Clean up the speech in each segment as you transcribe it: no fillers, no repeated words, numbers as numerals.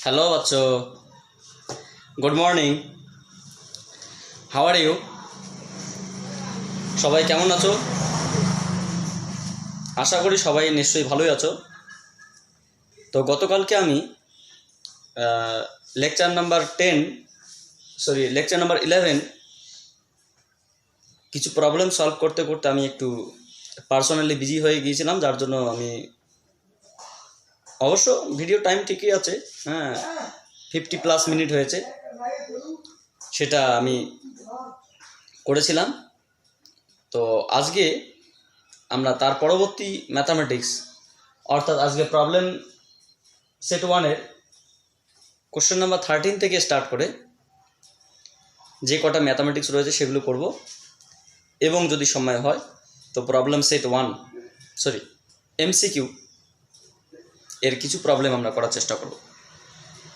Hello বাচ্চো, good morning. How are you? সবাই কেমন আছো? আশা করি সবাই নিশ্চয়ই ভালোই আছো। তো গতকালকে আমি লেকচার নাম্বার 11 কিছু প্রবলেম সলভ করতে করতে আমি একটু পার্সোনালি বিজি হয়ে গিয়েছিলাম, যার জন্য আমি অবশ্য ভিডিও টাইম ঠিকই আছে, হ্যাঁ 50+ মিনিট হয়েছে, সেটা আমি করেছিলাম। তো আজকে আমরা তার পরবর্তী ম্যাথামেটিক্স অর্থাৎ আজকে প্রবলেম সেট 1-এর কোশ্চেন নাম্বার 13 থেকে স্টার্ট করে যে কটা ম্যাথামেটিক্স রয়েছে সেগুলো করব, এবং যদি সময় হয় তো প্রবলেম সেট 1 এমসিকিউ এর কিছু প্রবলেম আমরা করার চেষ্টা করব।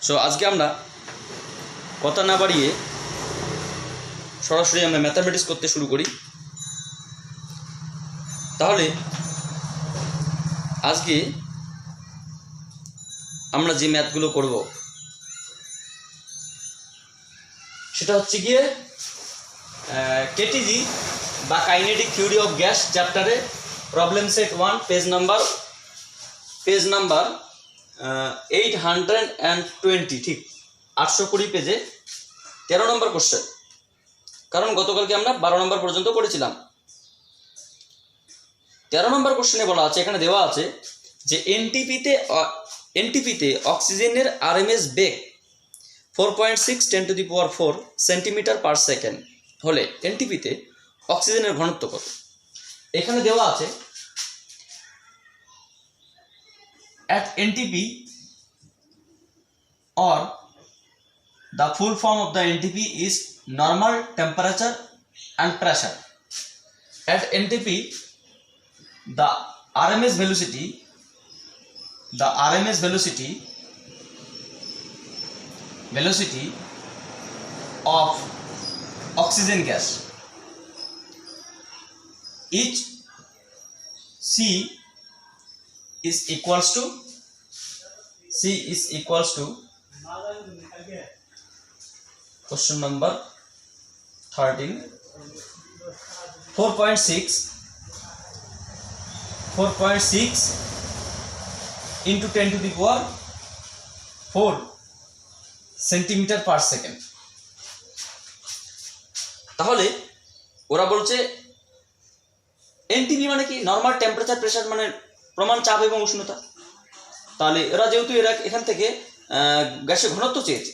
সো আজকে আমরা কথা না বাড়িয়ে সরাসরি আমরা ম্যাথামেটিক্স করতে শুরু করি। তাহলে আজকে আমরা যে ম্যাথগুলো করব সেটা হচ্ছে গিয়ে কেটিজি বা কাইনেটিক থিওরি অফ গ্যাস চ্যাপ্টারে প্রবলেম সেট 1 পেজ নাম্বার 820, ঠিক 820 পেজে 13 নম্বর কোশ্চেন। কারণ গতকালকে আমরা 12 নম্বর পর্যন্ত করেছিলাম। 13 নম্বর কোশ্চেনে বলা আছে, এখানে দেওয়া আছে যে এনটিপিতে অক্সিজেনের আরএমএস বেগ 4.6 10⁴ সেন্টিমিটার পার সেকেন্ড হলে এনটিপিতে অক্সিজেনের ঘনত্ব কত? এখানে দেওয়া আছে at NTP, or the full form of the NTP is normal temperature and pressure. At NTP, the RMS velocity of oxygen gas, each C is equals to question number 13 4.6 into 10⁴ centimetre per second. তাহলে ওরা বলছে NTP মানে কি? Normal temperature pressure, মানে প্রমাণ চাপ এবং উষ্ণতা। তাহলে এরা যেহেতু এখান থেকে গ্যাসের ঘনত্ব চেয়েছে,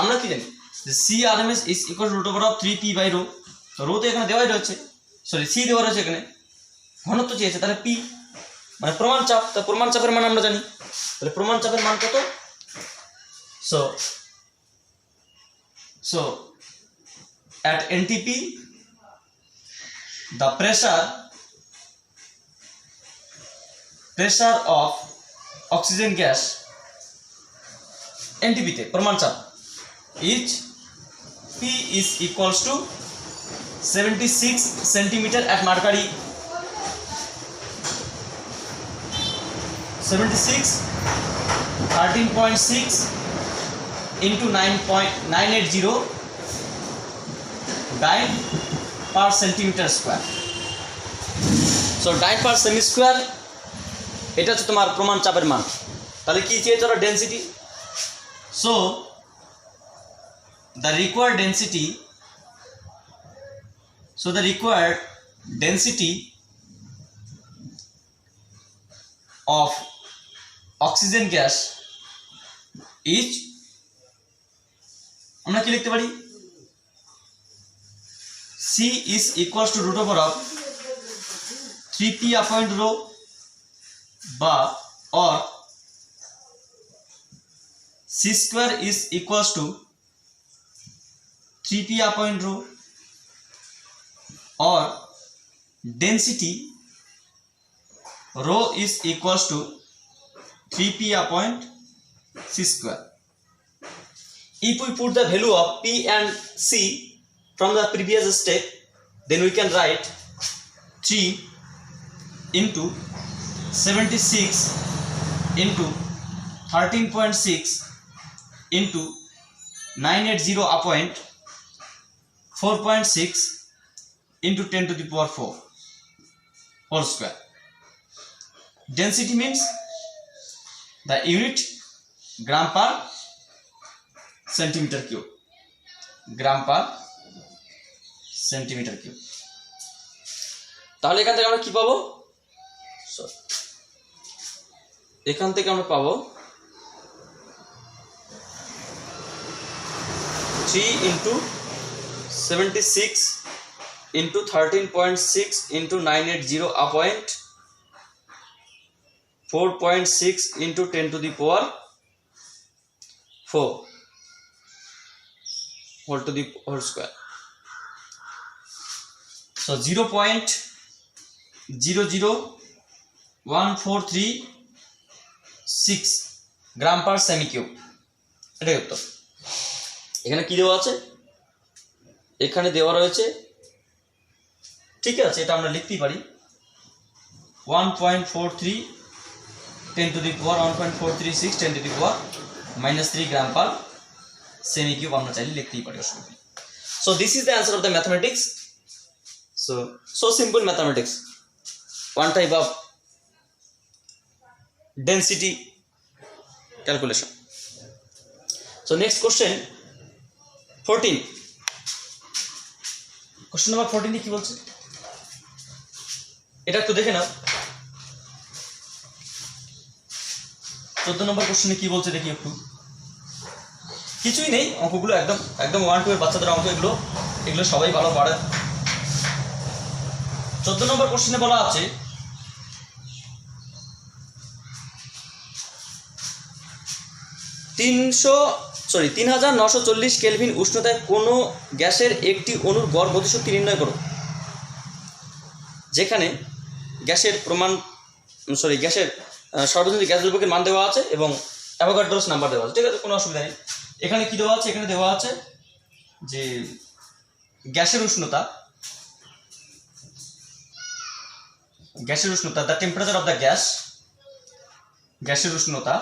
আমরা কি জানি যে C RMS is equal to √3p/ρ। তো রো তো এখানে দেওয়াই রয়েছে, সি দেওয়া রয়েছে এখানে, ঘনত্ব চেয়েছে, তাহলে পি মানে প্রমাণ চাপ। তা প্রমাণ চাপের মান আমরা জানি, তাহলে প্রমাণ চাপের মান কত? So at NTP the pressure of oxygen gas NTP তে প্রমাণ চাপ each P is equals to 76 centimeter at mercury 13.6 into 9.980 dyne per centimeter square. So dyne per semi square এটা হচ্ছে তোমার প্রমাণ চাপের মান। তাহলে কি চেয়েছে ওরা? Density. So the required density of oxygen gas is, আমরা কি লিখতে পারি? C is equals to √3p/ρ বা or C square is equals to 3p/ρ or density rho is equals to 3p/c square. If we put the value of P and C from the previous step, then we can write 3 into 76 into 13.6 into 980 upon 4.6 into 10 to the power 4 whole square. Density means the unit gram per centimeter cube. Gram per centimetre cube. তাহলে এখান থেকে আমরা কি পাবো? এখান থেকে আমরা পাবো 3 into 76 into 13.6 into 980 upon 4.6 into 10 to the power 4 whole to the whole square. So 0.00143 gram per semi cube, এটাই উত্তর। এখানে কি দেওয়া আছে? এখানে দেওয়া রয়েছে, ঠিক আছে, এটা আমরা লিখতেই পারি 1.43 10 to the power 1.436 10 to the power -3 gram per semi cube আমরা চাইলে লিখতেই পারি, অসুবিধা নেই। So this is the answer of the mathematics. So simple mathematics, one type of density calculation. So next question 14। Question number 14 কি বলছে এটা একটু দেখে নাও। 14 নম্বর কোশ্চেনে কি বলছে দেখি একটু। কিছুই নেই, অঙ্কগুলো একদম 1-2 এর বাচ্চাদের অঙ্ক, এগুলো সবাই ভালো পারে। 14 নম্বর কোশ্চেনে বলা আছে 3940 কেলভিন উষ্ণতায় কোনো গ্যাসের একটি অণুর গড় গতিশক্তি নির্ণয় করো। যেখানে গ্যাসের সর্বজনীন গ্যাস দ্রব্যকের মান দেওয়া আছে এবং অ্যাভোগাড্রোস নাম্বার দেওয়া আছে, ঠিক আছে, কোনো অসুবিধা নেই। এখানে কি দেওয়া আছে? এখানে দেওয়া আছে যে গ্যাসের উষ্ণতা, দ্য টেম্পারেচার অফ দ্য গ্যাসের উষ্ণতা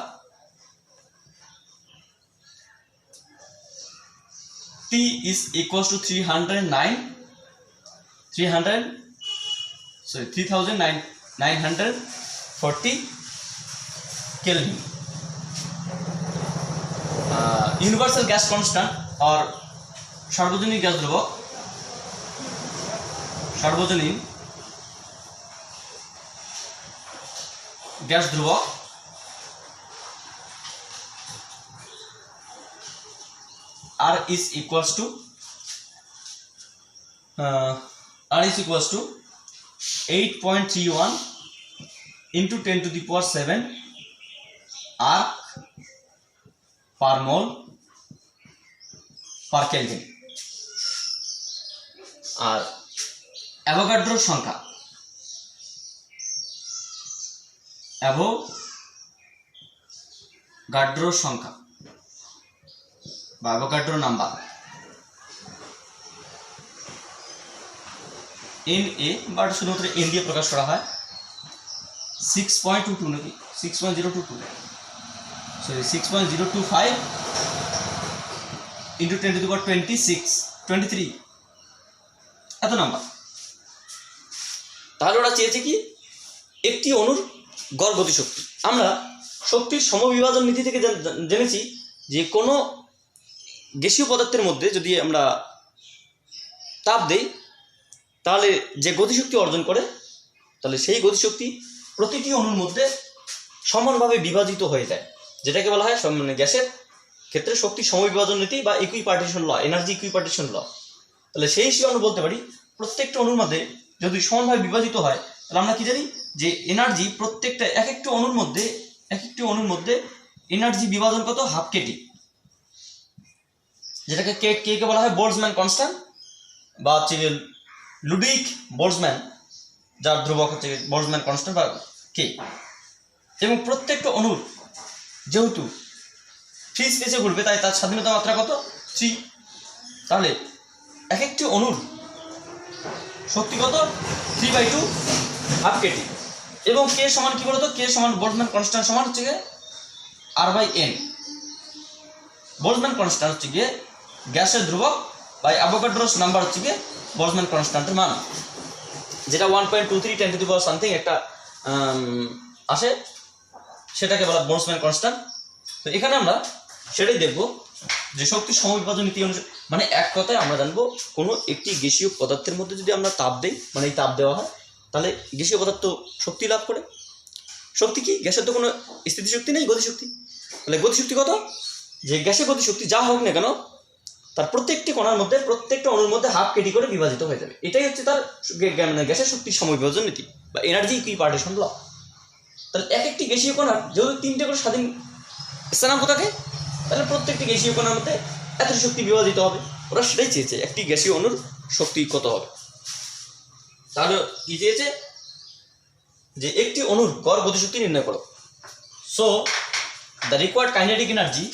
T is equals to 3940 Kelvin. Universal gas constant or সার্বজনীন গ্যাস ধ্রুবক, সার্বজনীন গ্যাস ধ্রুবক R is equals to 8.31 into 10 to the power 7 arc per mole per Kelvin। আর অ্যাভোগাড্রোর সংখ্যা, অ্যাভোগাড্রোর সংখ্যা বা অ্যাভোগাড্রো নাম্বার NA, বাট শুধুমাত্র N দিয়ে প্রকাশ করা হয়। 6.22 নাকি 6.022, sorry 6.025 into 10 to the power 23 এত নাম্বার। তাহলে ওরা চেয়েছে কি? একটি অণুর গড় গতিশক্তি। আমরা শক্তির সমবিভাজন নীতি থেকে জেনেছি যে কোনো গ্যাসীয় পদার্থের মধ্যে যদি আমরা তাপ দেই তাহলে যে গতিশক্তি অর্জন করে, তাহলে সেই গতিশক্তি প্রতিটি অণুর মধ্যে সমানভাবে বিভাজিত হয়ে যায়, যেটাকে বলা হয় গ্যাসের ক্ষেত্রে শক্তি সমবিভাজন নীতি বা ইকুইপার্টিশন ল, এনার্জি ইকুইপার্টিশন ল। তাহলে সেই হিসেবে আমরা বলতে পারি প্রত্যেকটা অণুর মধ্যে যদি সমানভাবে বিভাজিত হয়, তাহলে আমরা কি জানি যে এনার্জি প্রত্যেকটা এক একটি অণুর মধ্যে এনার্জি বিভাজন কত? হাফ কেটি, যেটাকে কে বলা হয় বোল্টজম্যান কনস্ট্যান্ট বা হচ্ছে লুডিক বোল্টজম্যান, যার ধ্রুবক হচ্ছে বোল্টজম্যান কনস্ট্যান্ট বা কে। এবং প্রত্যেকটা অণুর যেহেতু ফ্রি স্পেসে ঘুরবে তাই তার স্বাধীনতা মাত্রা কত? 3। তাহলে এক একটি অণুর শক্তি কত? 3/2 হাফ কেটি। এবং কে সমান কি বলতো? কে সমান বোল্টজম্যান কনস্ট্যান্ট সমান হচ্ছে R/N। বোলজম্যান কনস্ট্যান্ট হচ্ছে গিয়ে গ্যাসের ধ্রুবক বাই অ্যাভোগাড্রোস নাম্বার হচ্ছে গিয়ে বোলজম্যান কনস্ট্যান্টের মান, যেটা 1.23 10 টু দি পাওয়ার সামথিং একটা আসে, সেটাকে বলা বোলজম্যান কনস্ট্যান্ট। তো এখানে আমরা সেটাই দেখব যে শক্তি সমবিভাজন নীতি অনুসারে, মানে এক কথায় আমরা জানবো কোনো একটি গ্যাসীয় পদার্থের মধ্যে যদি আমরা তাপ দেই, মানে এই তাপ দেওয়া হয়, তাহলে গ্যাসীয় পদার্থ শক্তি লাভ করে। শক্তি কি? গ্যাসের তো কোনো স্থিতিশক্তি নেই, গতিশক্তি। তাহলে গতিশক্তি কত? যে গ্যাসের গতিশক্তি যা হোক না কেন তার প্রত্যেকটি কণার মধ্যে, প্রত্যেকটা অণুর মধ্যে হাফ কেজি করে বিভাজিত হয়ে যাবে। এটাই হচ্ছে তার মানে গ্যাসের শক্তির সমবিভাজন নীতি বা এনার্জি ইকুইপার্টিশন ল। তাহলে এক একটি গ্যাসীয় কণার যেহেতু 3টে করে স্বাধীন স্থানাঙ্ক থাকে, তাহলে প্রত্যেকটি গ্যাসীয় কণার মধ্যে এত শক্তি বিভাজিত হবে। ওরা সেটাই চেয়েছে, একটি গ্যাসীয় অণুর শক্তি কত হবে। তাহলে কি চেয়েছে? যে একটি অণুর গড় গতিশক্তি নির্ণয় করো। So the required kinetic energy,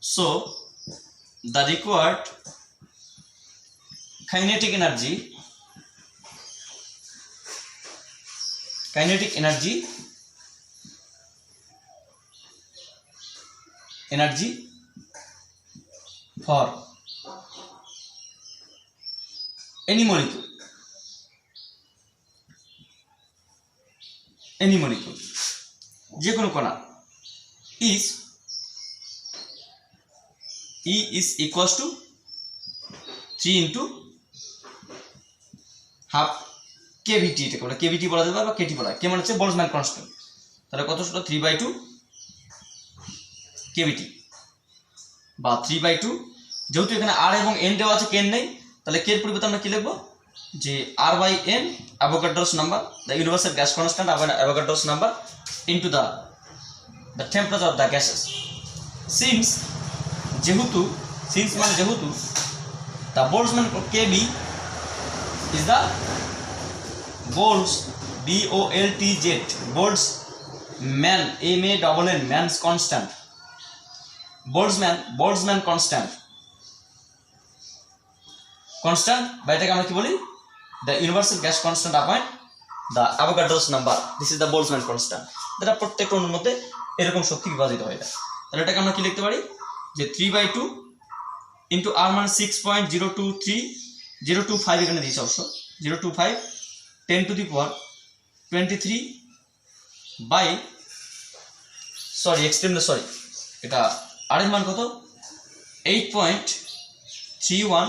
so the required kinetic energy for any molecule যে কোনো কণা is E is equals to 3 into half kVt, এটাকে বলা kVt বলা যাবে বা kT বলা হয়। কে মানে হচ্ছে বোলজম্যান কনস্ট্যান্ট। তাহলে কত ছিল? 3/2 kVt বা 3/2। যেহেতু এখানে r এবং n দেওয়া আছে, কেন নেই, তাহলে কে এর পরিবর্তে আমরা কি লিখবো? যে r/n Avogadro's number, the universal gas constant Avogadro's number into the temperature of the gases. Since মানে যেহেতু the Boltzmann Kb is the Boltzmann man's constant, Boltzmann constant বা এটাকে আমরা কি বলি? the universal gas constant upon the Avogadro's number, this is the Boltzmann constant, যেটা প্রত্যেক অণুর মধ্যে এরকম শক্তি বিভাজিত হয়ে যায়। তাহলে এটাকে আমরা কি লিখতে পারি? যে 3/2 ইন্টু আর মানে 6.023025, এখানে দিয়েছে অবশ্য 025 10 টু দি পাওয়ার 23 বাই এটা আর এর মান কত? 8.31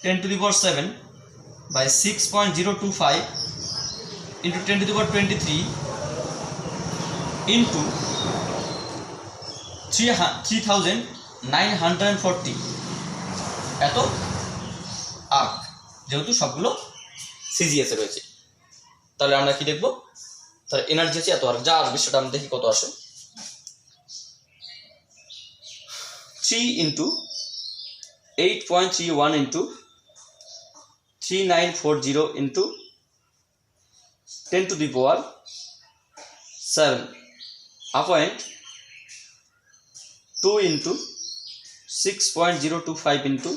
10 to the power 7 by 6.025 into 10 to the power 23 into 3940 এত আর্ক, যেহেতু সবগুলো সিজিএস এ রয়েছে। তাহলে আমরা কি দেখবো? তাহলে এনার্জি আছে এত আর্ক, যা আসবে সেটা আমরা দেখি কত আসে। 3 into 8.31 into 3940 into 10 to the power 7 আপয়েন্ট 2 into 6.025 into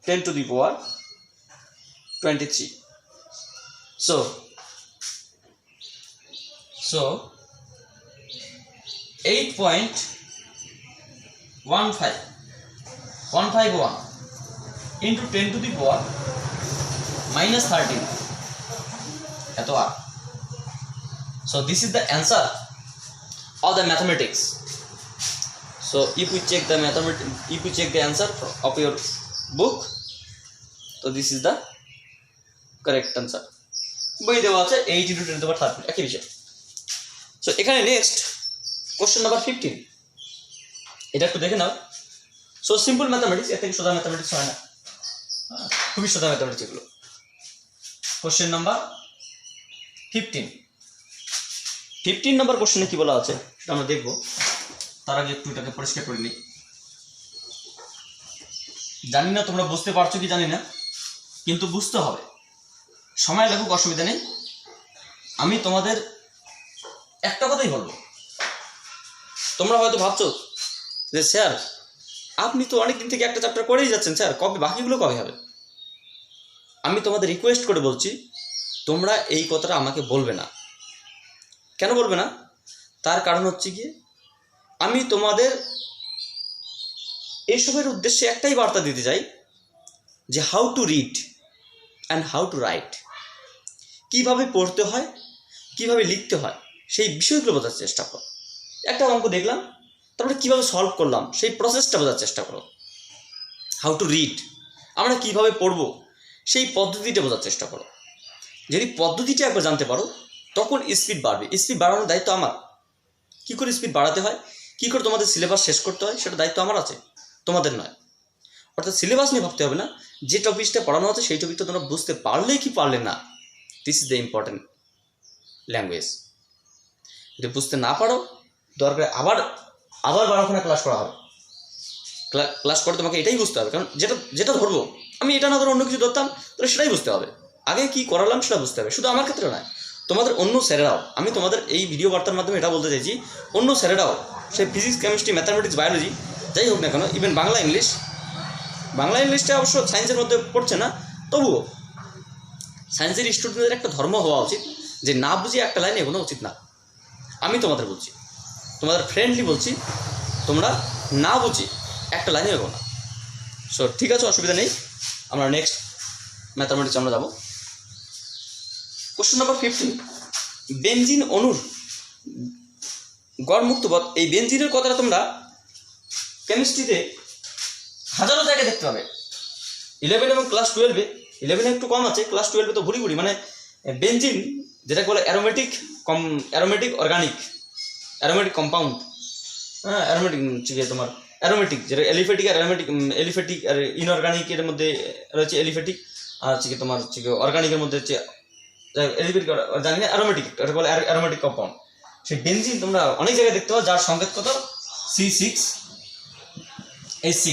10 to the power 23. So 8.151 into 10 to the power minus 13 এত আর। So this is the answer of the mathematics. So if we check the answer of your book, so this is the correct answer. বই দেওয়া আছে 8 into 10 to the power 13, একই বিষয়। So এখানে next question number 15, এটা একটু দেখে নাও। So simple mathematics, এর থেকে সোজা ম্যাথামেটিক্স হয় না, খুবই সোজা ম্যাথামেটিক্স এগুলো। কোশ্চেন নাম্বার 15 নম্বর কোশ্চেনে কি বলা আছে সেটা আমরা দেখবো। তার আগে একটু এটাকে পরিষ্কার করে নিই। জানি না তোমরা বুঝতে পারছো কি জানি না, কিন্তু বুঝতে হবে, সময় লাগুক অসুবিধা নেই। আমি তোমাদের একটা কথাই বলবো। তোমরা হয়তো ভাবছো যে স্যার আপনি তো অনেক দিন থেকে একটা চ্যাপ্টার করেই যাচ্ছেন, স্যার কবে বাকিগুলো কবে হবে? আমি তোমাদের রিকোয়েস্ট করে বলছি, তোমরা এই কথাটা আমাকে বলবে না। কেন বলবে না? তার কারণ হচ্ছে গিয়ে আমি তোমাদের এইসবের উদ্দেশ্যে একটাই বার্তা দিতে চাই যে how to read and how to right, কীভাবে পড়তে হয়, কীভাবে লিখতে হয়, সেই বিষয়গুলো বোঝার চেষ্টা করো। একটা অঙ্ক দেখলাম, তারপরে কীভাবে সলভ করলাম সেই প্রসেসটা বোঝার চেষ্টা করো। হাউ টু রিড, আমরা কীভাবে পড়বো সেই পদ্ধতিটা বোঝার চেষ্টা করো। যদি পদ্ধতিটা একবার জানতে পারো তখন স্পিড বাড়বে। স্পিড বাড়ানোর দায়িত্ব আমার। কী করে স্পিড বাড়াতে হয়, কী করে তোমাদের সিলেবাস শেষ করতে হয়, সেটা দায়িত্ব আমার আছে, তোমাদের নয়। অর্থাৎ সিলেবাস নিয়ে ভাবতে হবে না, যে টপিকটা পড়ানো আছে সেই টপিকটা তোমরা বুঝতে পারলে কি পারলে না, this is the important language. যদি বুঝতে না পারো, দরকার আবার 12খানা ক্লাস করা হবে। ক্লাস করে তোমাকে এটাই বুঝতে হবে, কারণ যেটা ধরবো আমি, এটা না ধরো অন্য কিছু ধরতাম, তাহলে সেটাই বুঝতে হবে। আগে কি করালাম সেটা বুঝতে হবে। শুধু আমার ক্ষেত্রে নয়, তোমাদের অন্য স্যারেরাও, আমি তোমাদের এই ভিডিও বার্তার মাধ্যমে এটা বলতে চাইছি, অন্য স্যারেরাও, সে ফিজিক্স, কেমিস্ট্রি, ম্যাথামেটিক্স, বায়োলজি যাই হোক না কেন, ইভেন বাংলা ইংলিশটা অবশ্য সায়েন্সের মধ্যে পড়ছে না, তবুও সায়েন্সের স্টুডেন্টদের একটা ধর্ম হওয়া উচিত যে না বুঝিয়ে একটা লাইনে এগোনো উচিত না। আমি তোমাদের বলছি, তোমাদের ফ্রেন্ডলি বলছি, তোমরা না বুঝি একটা লাইনে এগো না। সো ঠিক আছে, অসুবিধা নেই। আমরা নেক্সট ম্যাথামেটিক্স আমরা যাবো। কোশ্চেন নাম্বার 15, বেনজিন অণুর গড় মুক্ত পথ। এই বেনজিনের কথাটা তোমরা কেমিস্ট্রিতে হাজারো জায়গায় দেখতে পাবে। 11 এবং ক্লাস 12-এ, 11-এ একটু কম আছে, ক্লাস 12-এ তো ভুরি ভুরি। মানে বেনজিন যেটাকে বলে অ্যারোমেটিক কম্পাউন্ড, হ্যাঁ অ্যারোমেটিক হচ্ছে তোমার অ্যারোমেটিক, যেটা এলিফেটিক আর ইনঅর্গানিক, এর মধ্যে রয়েছে এলিফেটিক, আর হচ্ছে কি তোমার হচ্ছে অর্গানিকের মধ্যে হচ্ছে এলিফেটিক, জানি না, অ্যারোমেটিক, এটা বলে অ্যারোমেটিক কম্পাউন্ড। সেই বেনজিন তোমরা অনেক জায়গায় দেখতে পাও, যার সংকেত কত C6H6,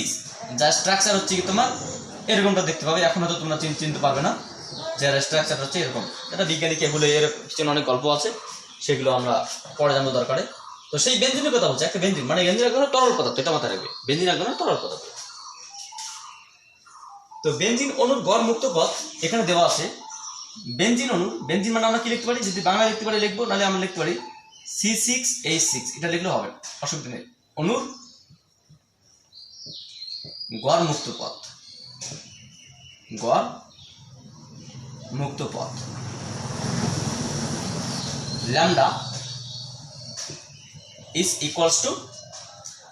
যার স্ট্রাকচার হচ্ছে কি তোমার এরকমটা দেখতে পাবে। এখন হয়তো তোমরা চিনতে পারবে না, যার স্ট্রাকচার হচ্ছে এরকম। এটা বিজ্ঞানীকে এগুলো এর পিছনে অনেক গল্প আছে, সেগুলো আমরা পরে জানবো দরকারে। তো সেই বেনজিনের কথা বলছে, একটা বেনজিন মানে বেনজিন এক ধরনের তরল পদার্থ, এটা মাথায় রাখবে, বেনজিন এক ধরনের তরল পদার্থ। তো বেনজিন অণুর গড় মুক্ত পথ এখানে দেওয়া আছে। বেনজিন মানে আমরা কি লিখতে পারি, যদি বাংলা লিখতে পারি লিখবো, নাহলে আমরা লিখতে পারি C6H6, এটা লিখলে হবে, অসুবিধা নেই। অণুর গড় মুক্ত পথ, lambda is equals to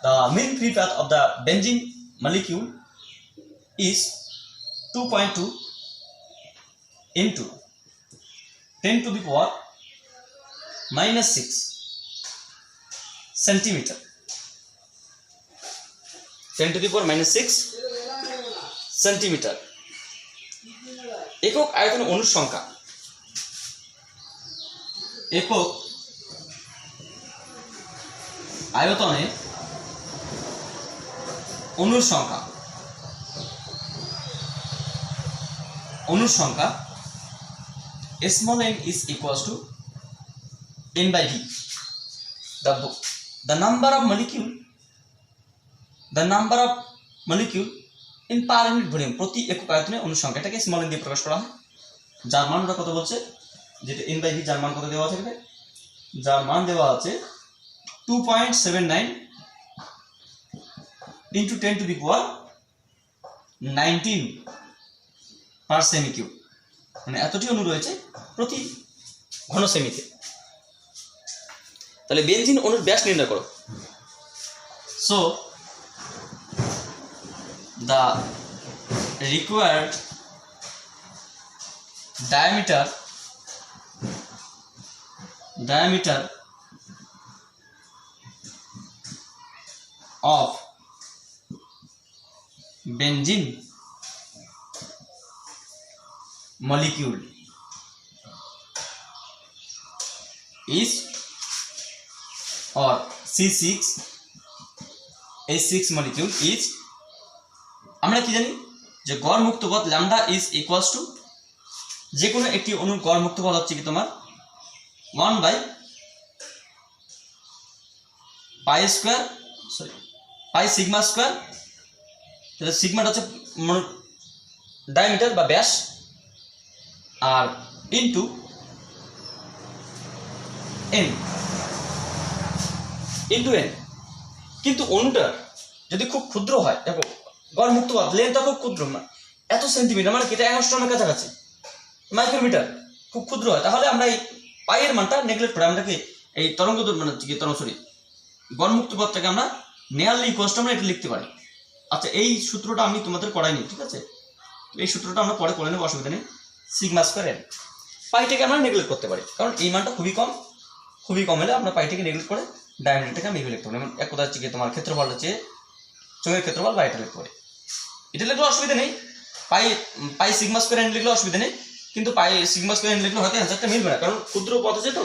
the mean free path of the benzene molecule is 2.2 into 10 to the power minus 6 centimeter, 10 to the power minus 6 centimetre. একক আয়তনে অণুর সংখ্যা, একক আয়তনে অণুর সংখ্যা small n is equals to n by v. The number of molecule in per unit volume, প্রতি একক আয়তনে অণুর সংখ্যা, এটাকে স্মল n দিয়ে প্রকাশ করা হয়। যার মানটা কত বলছে, যেটা n by v, যার মান কত দেওয়া আছে, যার মান দেওয়া আছে 2.79 into 10 to the power 19 per semi cube, মানে এতটি অণু রয়েছে প্রতি ঘন সেমিতে। তাহলে বেনজিন অণুর ব্যাস নির্ণয় করো। So the required diameter of benzene molecule is, or C6H6 molecule is, আমরা কি জানি যে গড় মুক্ত পথ ল্যামডা ইজ ইকুয়ালস টু, যে কোনো একটি অণুর গড় মুক্ত পথ হচ্ছে কি তোমার 1/পাই সিগমা স্কোয়ার। তাহলে সিগমাটা হচ্ছে ডায়ামিটার বা ব্যাস, আর ইনটু n, ইন্টু এন। কিন্তু অণুটা যদি খুব ক্ষুদ্র হয়, দেখো গড় মুক্ত পথ লেন্থটা খুব ক্ষুদ্র, এত সেন্টিমিটার, মানে কি এটা অ্যাংস্ট্রমের কাছাকাছি, মাইক্রোমিটার, খুব ক্ষুদ্র হয়, তাহলে আমরা এই পাই এর মানটা নেগলেক্ট করে আমরা কি এই তরঙ্গ মানে সরি গড় মুক্ত পথটাকে আমরা নিয়ারলি ইকুয়ালস টু আমরা এটা লিখতে পারি। আচ্ছা, এই সূত্রটা আমি তোমাদের করাইনি, ঠিক আছে, এই সূত্রটা আমরা পরে করে নেবো, অসুবিধা নেই। সিগমা স্কয়ার এন, পাইটাকে আমরা নেগলেক্ট করতে পারি, কারণ এই মানটা খুবই কম হলে আমরা পাইটাকে নেগলেক্ট করে ডায়ামিটারটাকে আমি লিখতে পারি। এক কথা হচ্ছে কি তোমার ক্ষেত্রফলটা হচ্ছে চোঙের ক্ষেত্রফল বা এটা লিখতে পারি, এটা লিখলে অসুবিধা নেই। পাই সিগমা স্কয়ার এন লিখলে অসুবিধা নেই, কিন্তু পাই সিগমা স্কয়ার এন লিখলে হয়তো অ্যান্সারটা মিলবে না, কারণ ক্ষুদ্র পথ আছে তো,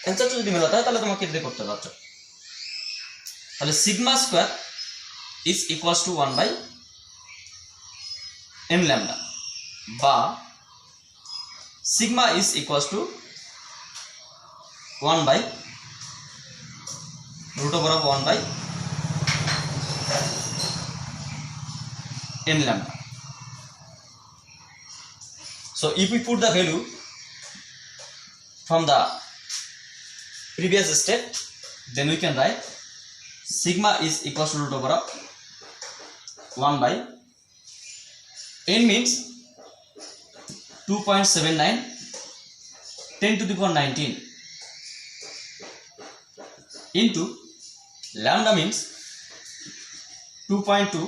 অ্যান্সারটা যদি মেলাতে হয় তাহলে তোমাকে এটা করতে পারছো। তাহলে sigma square is equals to 1 by N lambda, বা sigma is equals to 1 by root over of 1 by n lambda. So if we put the value from the previous step, then we can write sigma is equals to root over of 1 by n means 2.79 10 to the power 19 into lambda means 2.2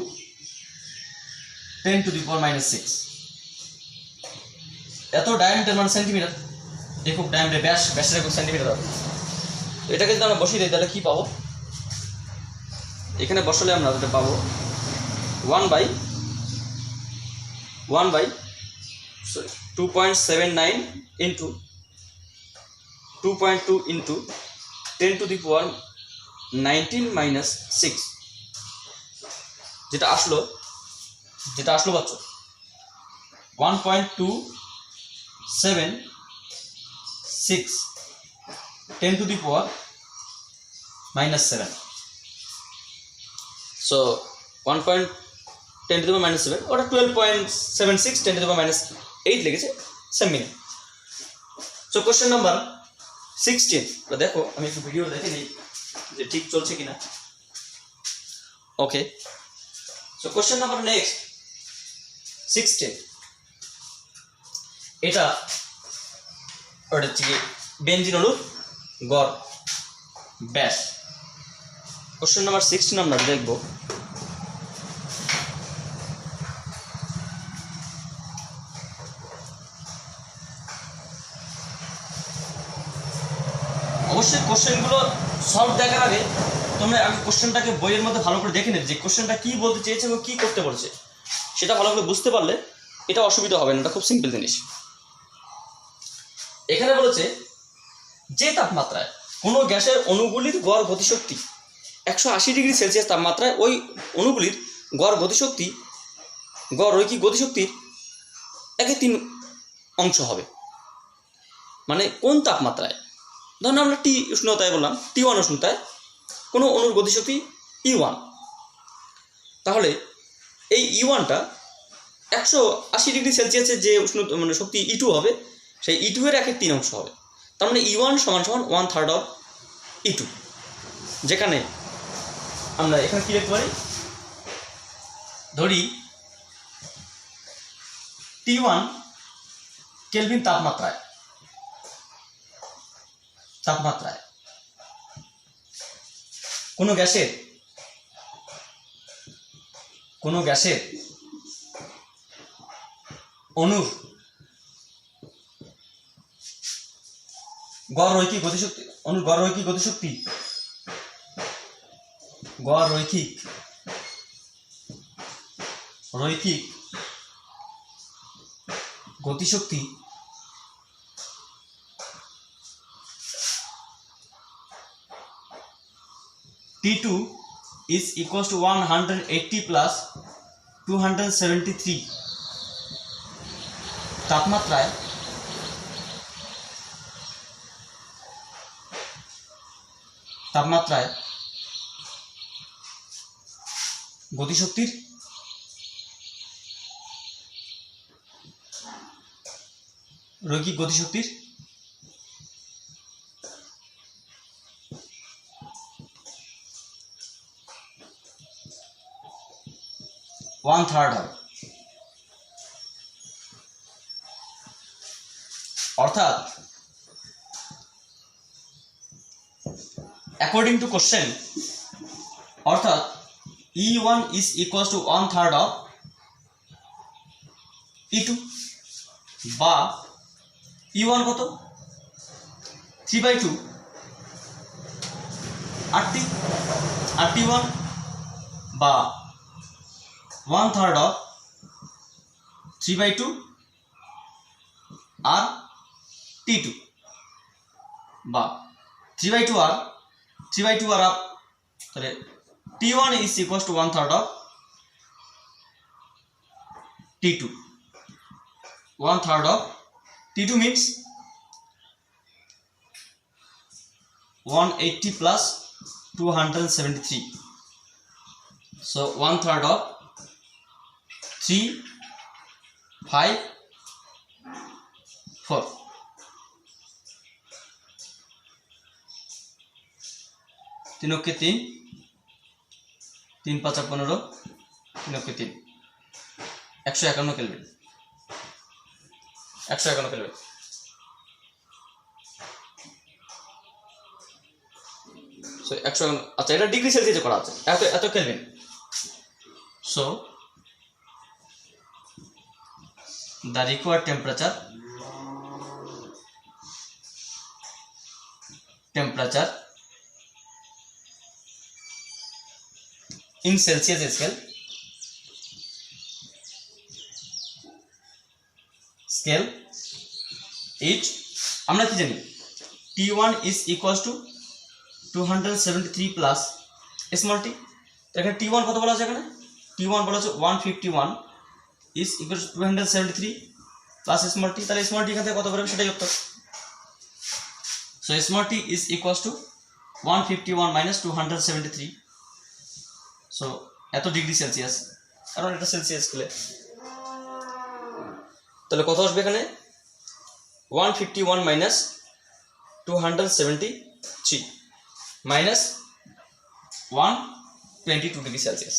10 to the power minus 6. এত diameter মানে centimetre, একক diameter, ব্যাসের একক centimetre হবে। তো এটাকে যদি আমরা বসিয়ে দিই তাহলে কি পাবো, এখানে বসালে আমরা যেটা পাবো 1 by 2.79 into 2.2 into 10 to the power 19 minus 6, যেটা আসলো বাচ্চা 1.276 10 to the power minus 7. So 1.10 to the power minus 7 ওটা 12.76 10 to the power minus 8 লেগেছে, same minute. So question number 16, দেখো আমি একটু ভিডিও দেখে নিই যে ঠিক চলছে কিনা। ওকে, সো কোশ্চেন নাম্বার নেক্সট 16, এটা হচ্ছে কি বেনজিন অণুর গড় ব্যাস। কোশ্চেন নাম্বার 16 আমরা দেখব। অবশ্যই কোশ্চেনগুলো সলভ দেখার আগে তোমরা আগে কোশ্চেনটাকে বইয়ের মধ্যে ভালো করে দেখে নেবে যে কোশ্চেনটা কী বলতে চেয়েছে এবং কী করতে বলছে, সেটা ভালো করে বুঝতে পারলে এটা অসুবিধা হবে না, এটা খুব সিম্পল জিনিস। এখানে বলেছে যে তাপমাত্রায় কোনো গ্যাসের অণুগুলির গড় গতিশক্তি 180 ডিগ্রি সেলসিয়াস তাপমাত্রায় ওই অণুগুলির গড় রৈখিক গতিশক্তির 1/3 অংশ হবে। মানে কোন তাপমাত্রায়, ধরুন আমরা টি উষ্ণতায় বললাম, T1 উষ্ণতায় কোনো অণুর গতিশক্তি E1, তাহলে এই E1টা 180 ডিগ্রি সেলসিয়াসের যে মানে শক্তি E2 হবে, সেই E2 এর 1/3 অংশ হবে। তার মানে E1 সমান 1/3 অফ E2, যেখানে আমরা এখানে কী লিখতে পারি, ধরি T1 কেলভিন তাপমাত্রায় কোনো গ্যাসের অণুর গড় রৈখিক গতিশক্তি T2 is equals to 180 plus 273 তাপমাত্রায় গতিশক্তির রৈখিক গতিশক্তির 1/3 হবে, অর্থাৎ অ্যাকর্ডিং টু কোশ্চেন, অর্থাৎ E1 is equals to 1/3 of E2 বা E1 কত 3/2 RT RT1 বা 1/3 of 3/2 আর T2 বা 3/2 আর 3/2 আর তাহলে T1 is equals to 1/3 of T2. 1/3 of T2 means 180 plus 273. So 1/3 of 3, 5, 4. तीनों के 3, 3 5 15, 3 के 3, 151 কেলভিন, 151 কেলভিন। সো 151, আচ্ছা এটা ডিগ্রি সেলসিয়াসে করা আছে, এত kelvin. So the required temperature in Celsius scale is, আমরা কি জানি T1 is equals to 273 plus small t। এখানে T1 কত বলা আছে, এখানে T1 বলা আছে 151 is equals to 273 plus small t, তাহলে small t এখান থেকে কত বেরোবে সেটাই উত্তর। So small t is equals to 151 minus 273, so এত ডিগ্রি সেলসিয়াস, কারণ এটা সেলসিয়াস স্কেলে। তাহলে কত আসবে এখানে 151 minus 273 minus 122 ডিগ্রি সেলসিয়াস।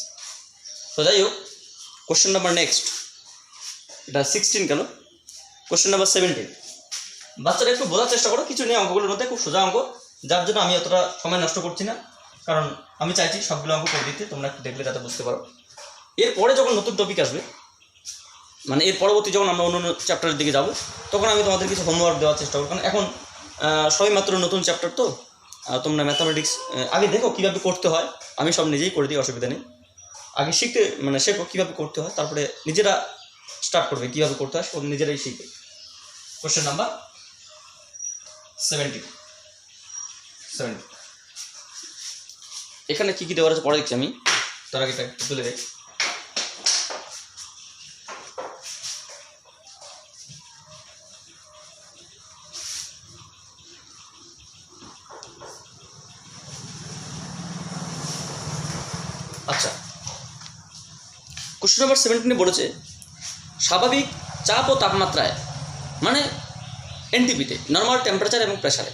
তো যাই হোক, কোশ্চেন নাম্বার নেক্সট, এটা 16 কেন, কোশ্চেন নাম্বার 17। বাচ্চারা একটু বোঝার চেষ্টা করো, কিছু নেই অঙ্কগুলোর মধ্যে, খুব সোজা অঙ্ক, যার জন্য আমি অতটা সময় নষ্ট করছি না, কারণ আমি চাইছি সবগুলো অঙ্ক করে দিতে, তোমরা একটু দেখলে যাতে বুঝতে পারো। এরপরে যখন নতুন টপিক আসবে, মানে এর পরবর্তী যখন আমরা অন্য চ্যাপ্টারের দিকে যাব, তখন আমি তোমাদের কিছু হোমওয়ার্ক দেওয়ার চেষ্টা করব, কারণ এখন সবাই মাত্র নতুন চ্যাপ্টার, তো তোমরা ম্যাথামেটিক্স আগে দেখো কীভাবে করতে হয়, আমি সব নিজেই করে দিই, অসুবিধা নেই। আগে শিখতে মানে শেখো কীভাবে করতে হয়, তারপরে নিজেরা স্টার্ট করবে কীভাবে করতে হয়, সব নিজেরাই শিখবে। Question number 17। এখানে কী কী দেওয়ার আছে পরে দেখছি আমি, তার আগে এটা তুলে দেখ। আচ্ছা, কোশ্চেন নাম্বার 17 বলেছে স্বাভাবিক চাপ ও তাপমাত্রায়, মানে এনটিপিতে, নর্মাল টেম্পারেচার এবং প্রেসারে,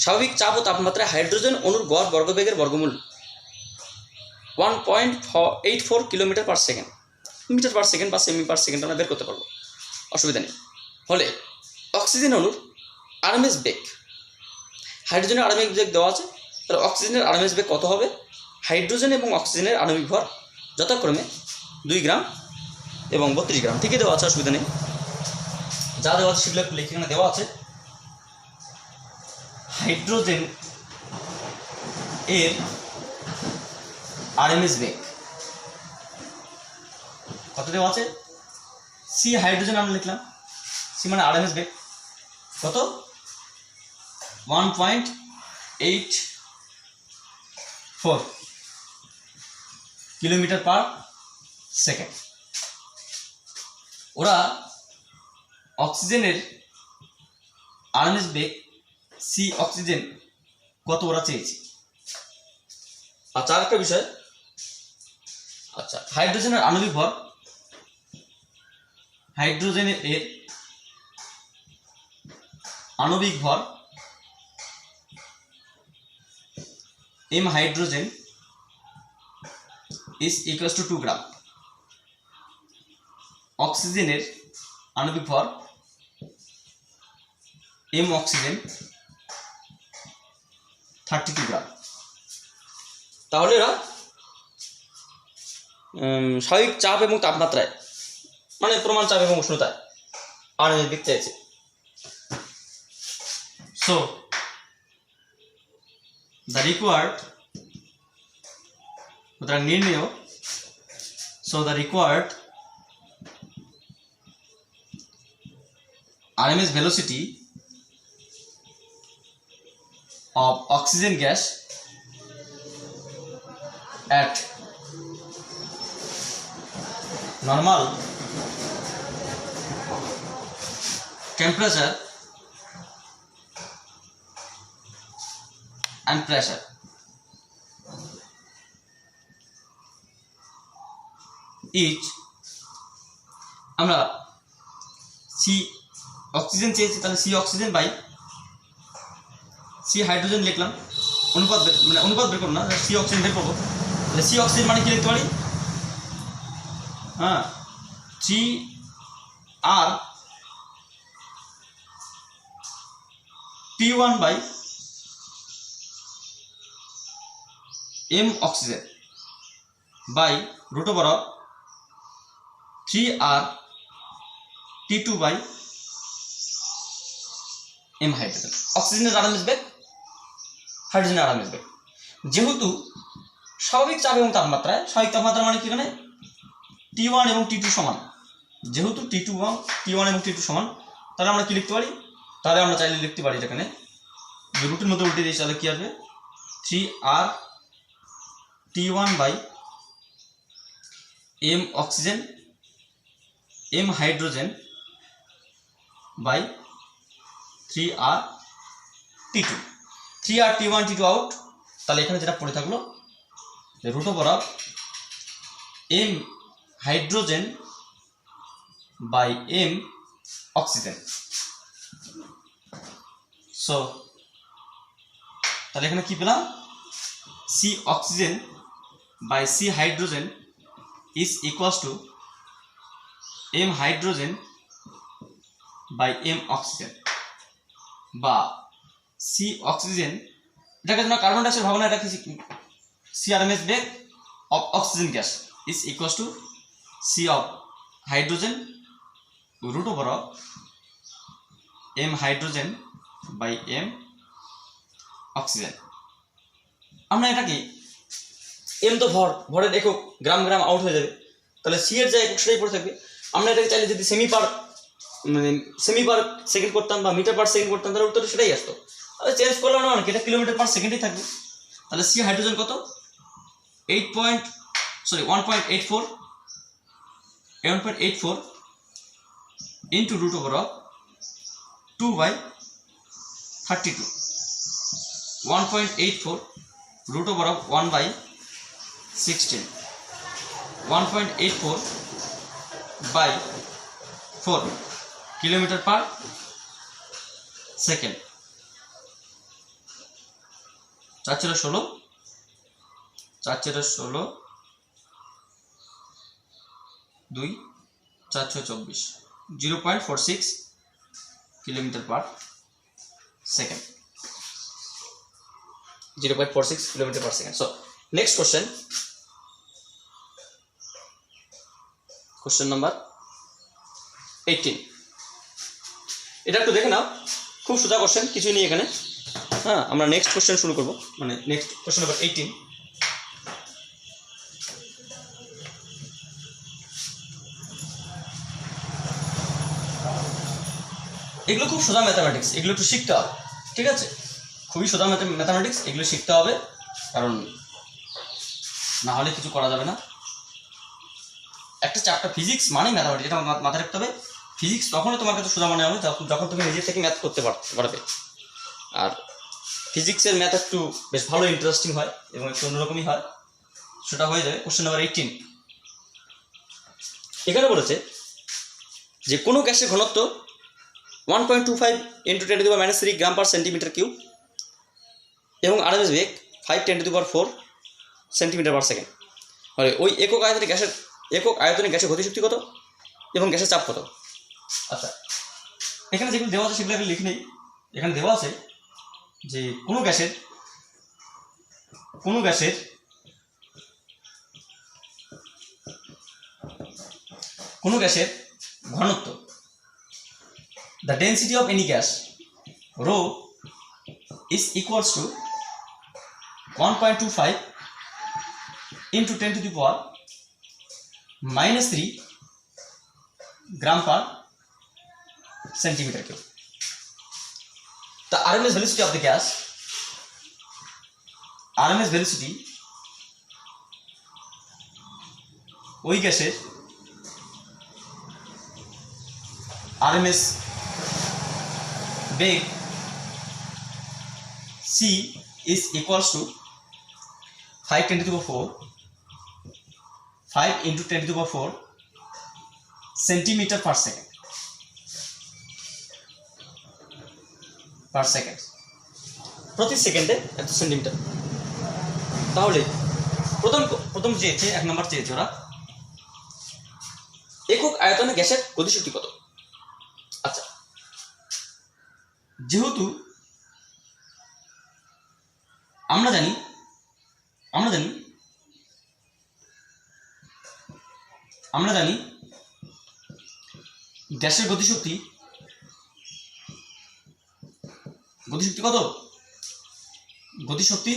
স্বাভাবিক চাপ ও তাপমাত্রায় হাইড্রোজেন অণুর গড় বর্গবেগের বর্গমূল 1.84 kilometre per second, metre per second বা সেমি পার সেকেন্ড আমরা বের করতে পারবো, অসুবিধা নেই। হলে অক্সিজেন অণুর আরএমএস বেগ, হাইড্রোজেনের আরএমএস বেগ দেওয়া আছে, তাহলে অক্সিজেনের আরএমএস বেগ কত হবে, হাইড্রোজেন এবং অক্সিজেনের আণবিক ভর যথাক্রমে 2 গ্রাম এবং 32 গ্রাম, ঠিকই দেওয়া আছে, অসুবিধা নেই। যা দেওয়া আছে সেগুলো একটু লিখে, এখানে দেওয়া আছে হাইড্রোজেন এর আরএমএস বেগ কত দেওয়া আছে, সি হাইড্রোজেন আমরা লিখলাম, সি মানে আরএমএস বেগ কত 1.84 কিলোমিটার পার সেকেন্ড। ওরা অক্সিজেনের আরএমএস বেগ সি অক্সিজেন কত ওরা চেয়েছে। আচ্ছা, আরেকটা বিষয়, আচ্ছা হাইড্রোজেনের আণবিক ভর, হাইড্রোজেনের এর আণবিক ভর m hydrogen is equals to 2 গ্রাম, অক্সিজেনের আণবিক ভর m অক্সিজেন 32 গ্রাম। তাহলে এরা স্বাভাবিক চাপ এবং তাপমাত্রায় মানে প্রমাণ চাপ এবং উষ্ণতায় আণবিক বেগ চাইছে। সো দ্য রিকোয়ার্ড সুতরাং নির্ণেয় so the required RMS velocity of oxygen gas at normal temperature and pressure each আমরা সি অক্সিজেন চেয়েছি, তাহলে C oxygen by C hydrogen লিখলাম, অনুপাত মানে অনুপাত বের করবো না, সি অক্সিজেন বের করবো। তাহলে সি অক্সিজেন মানে কি লিখতে পারি, হ্যাঁ 3R T1 by m oxygen by root over of 3R T2 by m hydrogen. অক্সিজেনের আরএমএস বেগ, হাইড্রোজেনের আরএমএস বেগ। যেহেতু স্বাভাবিক চাপ এবং তাপমাত্রায়, স্বাভাবিক তাপমাত্রা মানে কি এখানে T1 এবং T2 সমান, যেহেতু T1 এবং T2 সমান, তাহলে আমরা কি লিখতে পারি, তাহলে আমরা চাইলে লিখতে পারি এখানে যে রুটের মধ্যে উল্টে দিয়েছি, তাহলে কি আসবে 3R T1 by m oxygen m hydrogen by 3R T2। 3R T1 T2 out, তাহলে এখানে যেটা পড়ে থাকলো root over of m hydrogen by m oxygen. So তাহলে এখানে কি পেলাম, C oxygen by C hydrogen is equals to m hydrogen by m oxygen, বা সি অক্সিজেন, এটাকে তোমরা কার্বন ডাইঅক্সাইড ভাবনা, এটা কি সি আরএমএস বেগ of oxygen gas is equals to C of hydrogen root over of m hydrogen by m oxygen. আমরা এটাকে m তো ভরের একক, গ্রাম গ্রাম আউট হয়ে যাবে, তাহলে সি এর যা একক সেটাই পড়ে থাকবে। আমরা এটাকে চাইলে যদি সেমি পার সেকেন্ড করতাম বা মিটার পার সেকেন্ড করতাম, তাহলে উত্তর সেটাই আসতো। তাহলে চেঞ্জ করলাম না, অনেক এটা কিলোমিটার পার সেকেন্ডই থাকবে। তাহলে সি হাইড্রোজেন কত 1.84 into root over of 2/32, 1.84 root over of 1/16, 1.84 by 4 kilometer per second। 4 × 16, 4 × 16 2 4 × 24, 0.46 kilometer per second, 0.46 kilometer per second। So next question number 18। এটা একটু দেখে নাও, খুব সোজা কোশ্চেন, কিছুই নেই এখানে। হ্যাঁ, আমরা নেক্সট কোশ্চেন শুরু করব, মানে নেক্সট কোশ্চেন নাম্বার 18। এগুলো খুব সোজা ম্যাথামেটিক্স, এগুলো একটু শিখতে হবে, ঠিক আছে? খুবই সোজা ম্যাথামেটিক্স, এগুলো শিখতে হবে, কারণ না হলে কিছু করা যাবে না। একটা চ্যাপ্টার ফিজিক্স মানে ম্যাথামেটিক্স, এটা মাথায় রাখতে হবে। ফিজিক্স তখনই তোমার কাছে সোজা মনে হবে যখন তুমি নিজের থেকে ম্যাথ করতে পারবে। আর ফিজিক্সের ম্যাথ একটু বেশ ভালো ইন্টারেস্টিং হয় এবং একটু অন্যরকমই হয়, সেটা হয়ে যাবে কোশ্চেন নাম্বার 18। এখানে বলেছে যে কোনো গ্যাসের ঘনত্ব 1.25 × 10⁻³ গ্রাম পার সেন্টিমিটার কিউব এবং আরএমএস বেগ 5 × 10⁴ সেন্টিমিটার পার সেকেন্ড। ওই একক আয়তনে গ্যাসের গতিশক্তি কত? এবং গ্যাসের চাপ কত। আচ্ছা, এখানে যেগুলো দেওয়া আছে সেগুলো লিখে নেই। এখানে দেওয়া আছে যে কোনো গ্যাসের ঘনত্ব, the density of any gas rho is equals to 1.25 into 10 to the power minus 3 gram per centimeter cube. The RMS velocity of the gas, RMS velocity ওই গ্যাসের RMS beg C is equals to 5 10 to the power 4 5 into 10 to the power 4 centimeter per second প্রতি সেকেন্ডে 1 centimetre. তাহলে প্রথম চেয়েছে, 1 নম্বর চেয়েছে ওরা একক আয়তনে গ্যাসের গতিশক্তি কত। আচ্ছা, যেহেতু আমরা জানি গ্যাসের গতিশক্তি কত? গতিশক্তি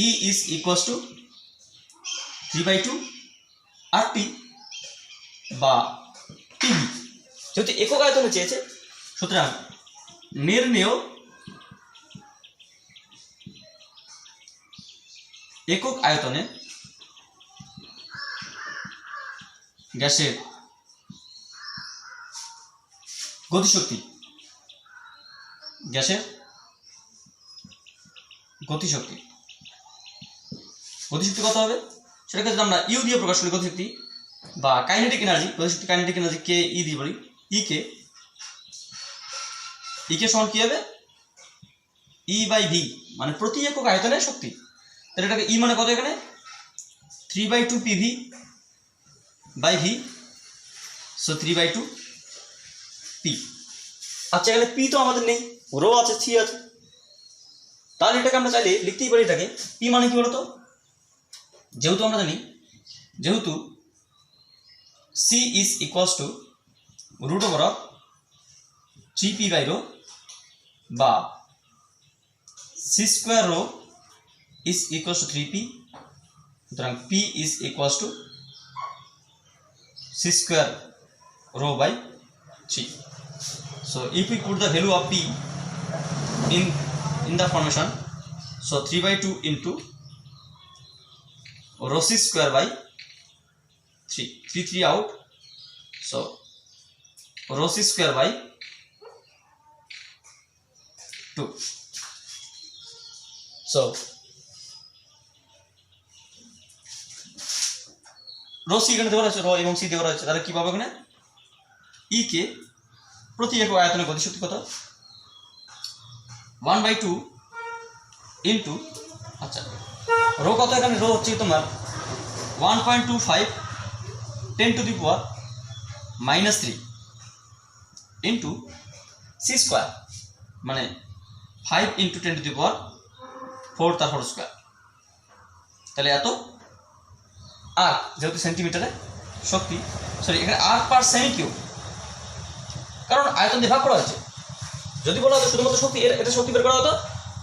E is equals to 3/2 RT বা TB। যেহেতু একক আয়তনে চেয়েছে, সুতরাং নির্ণেয় একক আয়তনে গ্যাসের গতিশক্তি কত হবে সেটাকে যদি আমরা ইউ দিয়ে প্রকাশ করি, গতিশক্তি বা কাইনেটিক এনার্জি, কে ই দিয়ে বলি, ই কে সমান কি হবে? E/V, মানে প্রতি একক আয়তনের শক্তি। তাহলে এটাকে ই মানে কত? এখানে 3/2 PV by V, so 3/2 P। আচ্ছা, এখানে P তো আমাদের নেই, রো আছে, সি আছে। তাহলে এটাকে আমরা চাইলে লিখতেই পারি এটাকে P মানে কি বলতো? যেহেতু আমরা জানি C is equals to root over of 3P by rho বা C square rho is equals to 3P, সুতরাং P is equals to C square rho by 3. So if we put the value of P in the formation, so 3/2 into rho C square by 3 out, so rho C square by 2. So rho C এখানে দেওয়া রয়েছে, rho এবং C দেওয়া রয়েছে। তাহলে কি পাবো এখানে? ই কে প্রতি একক আয়তনের গতিশক্তি কত? 1/2 ইন্টু, আচ্ছা রো কত? এখানে রো হচ্ছে তোমার 1.25 10 to the power -3 into C square, মানে 5 ইন্টু 10 to the power 4 তার হোল স্কোয়ার। তাহলে এত আর, যেহেতু সেন্টিমিটারে শক্তি, সরি এখানে আর পার সেমি কিউব, কারণ আয়তন দিয়ে ভাগ করা হয়েছে। যদি বলা হতো শুধুমাত্র শক্তি, এটা শক্তি বের করা হতো,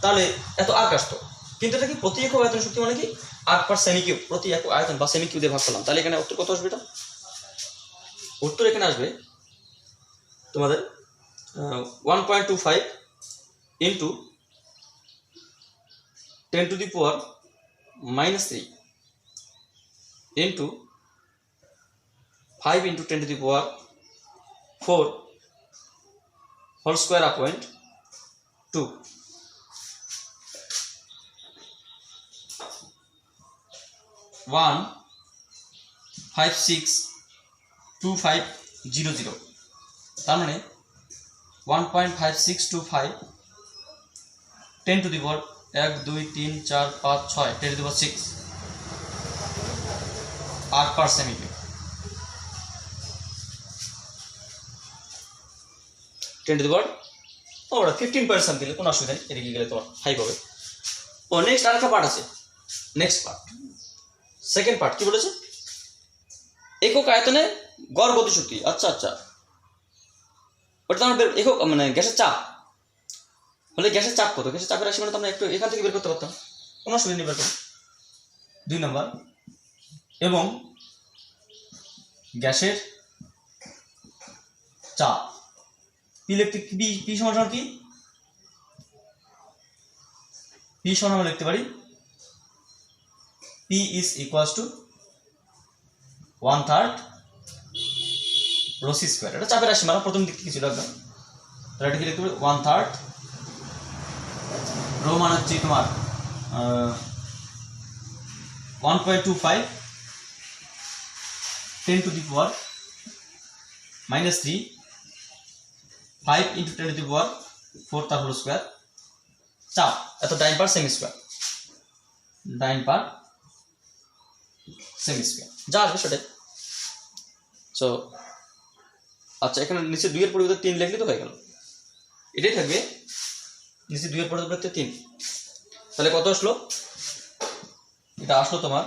তাহলে এত আর্ক আসতো। কিন্তু এটা কি প্রতি একক আয়তন শক্তি মানে কি আর্ক পার সেমি কিউব, প্রতি একক আয়তন বা সেমি কিউব দিয়ে ভাগ করলাম। তাহলে এখানে উত্তর কত আসবে? এটা উত্তর এখানে আসবে তোমাদের 1.25 into 10 to the power -3 into 5 into 10 to the power 4 whole square upon 2. 1562500, তার মানে 1.5625 10 to the power 1 2 3 4 5 6 10 to the power 6 arc पर सेमी किউব। 10 টু দি পাওয়ার ওরা 15% দিলে কোনো অসুবিধা নেই, এদিকে গেলে তোমার 5 হবে। ও নেক্সট আরেকটা পার্ট আছে, নেক্সট পার্ট, সেকেন্ড পার্ট কি বলেছে, একক আয়তনে গড় গতিশক্তি। আচ্ছা আচ্ছা, ওটা তো আমরা একক মানে গ্যাসের চাপ হলে গ্যাসের চাপ কত, গ্যাসের চাপের রাশি মানে তো আমরা একটু এখান থেকে বের করতে পারতাম, কোনো অসুবিধা নেই বের করো। 2 নম্বর, এবং গ্যাসের চাপ ইলেকট্রিক পি সমান কি, পি সমান আমরা লিখতে পারি P is equals to 1/3 rho C square. এটা চাপের রাশি মানে প্রথম দিক থেকে ছিল একদম, তাহলে এটা কি লিখতে পারি 1/3 রো মানে হচ্ছে তোমার 1.25 10 to the power -3 5 × 10 to the পাওয়ার 4 তার হোল স্কোয়ার, চাপ এত ডাইন পার সেমি স্কোয়ার, ডাইন পার সেমি স্কোয়ার যা আসবে সেটাই। সো আচ্ছা, এখানে নিচে 2 এর পরিবর্তে 3 লিখলে তো হয়ে গেল, এটাই থাকবে নিচে 2 এর পরিবর্তে 3, তাহলে কত আসলো, এটা আসলো তোমার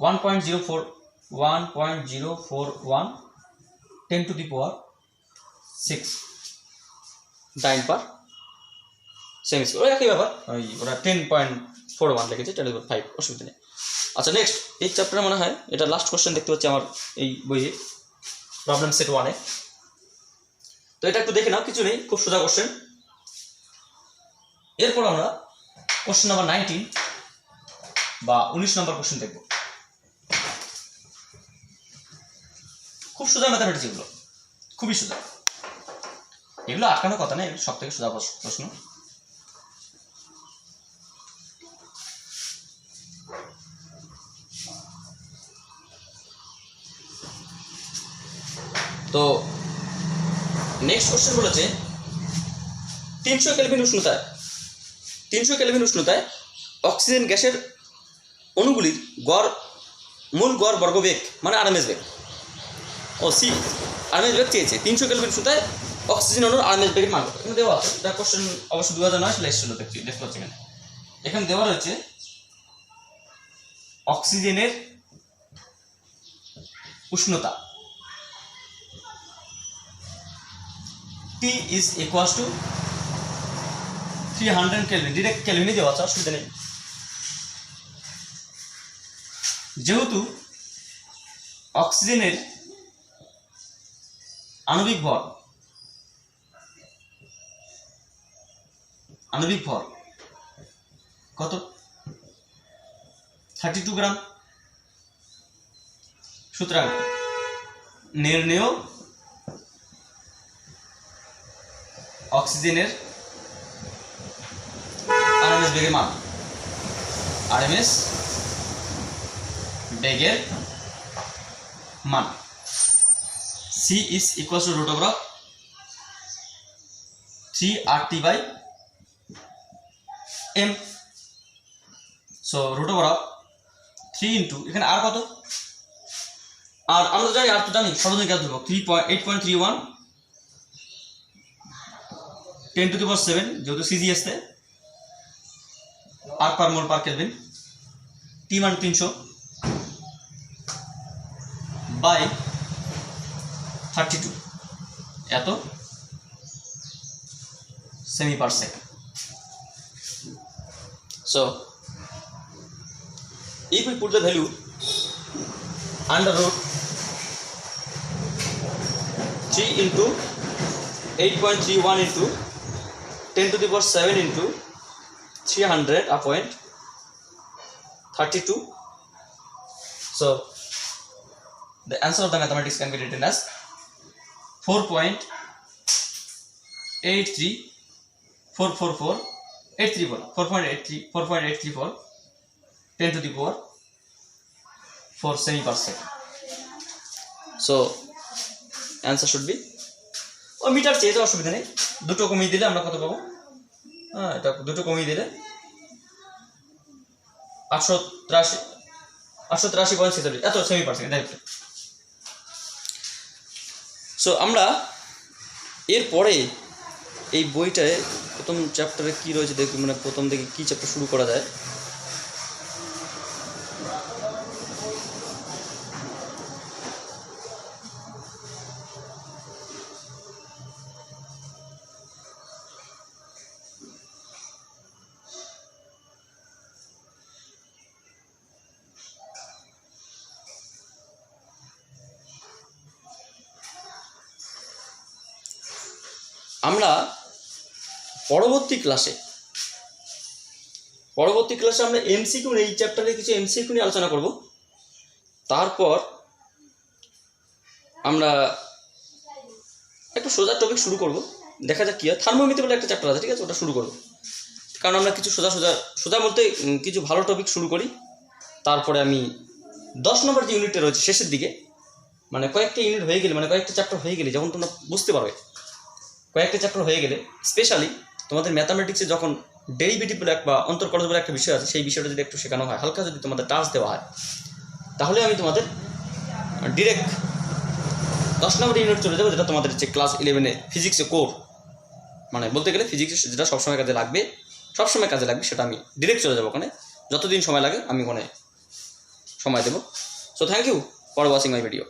1.041 10 to the power 6 dyne per সেমি স্কোয়ার, ওই একই ব্যাপার, ওই ওরা 10.41 লিখেছে 10/5, অসুবিধা নেই। আচ্ছা নেক্সট, এই চ্যাপ্টারে মনে হয় এটা লাস্ট কোশ্চেন দেখতে পাচ্ছি আমার এই বইয়ে, প্রবলেম সেট 1-এ। তো এটা একটু দেখে নাও, কিছু নেই, খুব সোজা কোশ্চেন। এরপর আমরা কোশ্চেন নাম্বার 19 বা 19 নম্বর কোশ্চেন দেখব। খুব সোজা ম্যাথামেটিক্স, এগুলো খুবই সোজা, এগুলো আটকানোর কথা নেই, সব থেকে সোজা প্রশ্ন। তো নেক্সট কোশ্চেন বলেছে 300 কেলভিন উষ্ণতায় অক্সিজেন গ্যাসের অণুগুলির মূল গড় বর্গবেগ মানে আরএমএস বেগ, ও সি আরএমএস বেগ চেয়েছে 300 কেলভিন উষ্ণতায় অক্সিজেন অণুর আরএমএস বেগের মান কত। এখানে দেওয়া আছে, এটা কোশ্চেন অবশ্য 2009 সালে এসেছিল, দেখতে পাচ্ছি এখানে দেওয়া রয়েছে অক্সিজেনের উষ্ণতা T is equals to 300 kelvin, direct কেলভিনে দেওয়া আছে, অসুবিধা নেই। যেহেতু অক্সিজেনের আণবিক ভর কত 32 গ্রাম, সুতরাং নির্ণেয় অক্সিজেনের আরএমএস বেগের মান, আরএমএস বেগের মান C is equals to root over 3RT/m, so root over 3 into এখানে আর কত, আর আমরা জানি আর তো জানি সর্বাধিক গ্যাস ধ্রুবক 8.31 10 টু দি পাওয়ার 7 যেহেতু সিজিএস তে আর পার মোল পার কেলভিন, টি মান 300 বাই 32 এত semi per second. So if we put the value under root 3 into 8.31 into 10 to the power 7 into 300 upon 32. So the answer of the mathematics can be written as 4.834 10 to the power 4 semi per second. So answer should be, ও metre চেয়েছে, অসুবিধা নেই, দুটো কমিয়ে দিলে আমরা কত পাবো, হ্যাঁ এটা দুটো কমিয়ে দিলে 883.46 এত সেমি পার সেকেন্ড। সো আমরা এরপরে এই বইটায় প্রথম চ্যাপ্টারে কী রয়েছে দেখি, মানে প্রথম থেকে কী চ্যাপ্টার শুরু করা যায়। আমরা পরবর্তী ক্লাসে আমরা এমসিকিউ, এই চ্যাপ্টারে কিছু এমসিকিউ নিয়ে আলোচনা করব। তারপর আমরা একটু সোজা টপিক শুরু করব, দেখা যাক কী হয়। থার্মোমিটার বলে একটা চ্যাপ্টার আছে, ঠিক আছে, ওটা শুরু করব। কারণ আমরা কিছু সোজা বলতে কিছু ভালো টপিক শুরু করি। তারপরে আমি 10 নম্বর যে ইউনিটটা রয়েছে শেষের দিকে, মানে কয়েকটা ইউনিট হয়ে গেলে, মানে কয়েকটা চ্যাপ্টার হয়ে গেলে, যখন তোমরা বুঝতে পারবে কয়েকটা চ্যাপ্টার হয়ে গেলে, স্পেশালি তোমাদের ম্যাথামেটিক্সে যখন ডেরিভেটিভ বলে বা অন্তর্কলজ বলে একটা বিষয় আছে, সেই বিষয়টা যদি একটু শেখানো হয়, হালকা যদি তোমাদের টাচ দেওয়া হয়, তাহলে আমি তোমাদের ডিরেক্ট 10 নম্বর ইউনিট চলে যাবো, যেটা তোমাদের হচ্ছে ক্লাস 11-এ ফিজিক্সে কোর, মানে বলতে গেলে ফিজিক্সে যেটা সবসময় কাজে লাগবে, সেটা আমি ডিরেক্ট চলে যাবো ওখানে। যতদিন সময় লাগে আমি ওখানে সময় দেবো। So thank you for watching my video.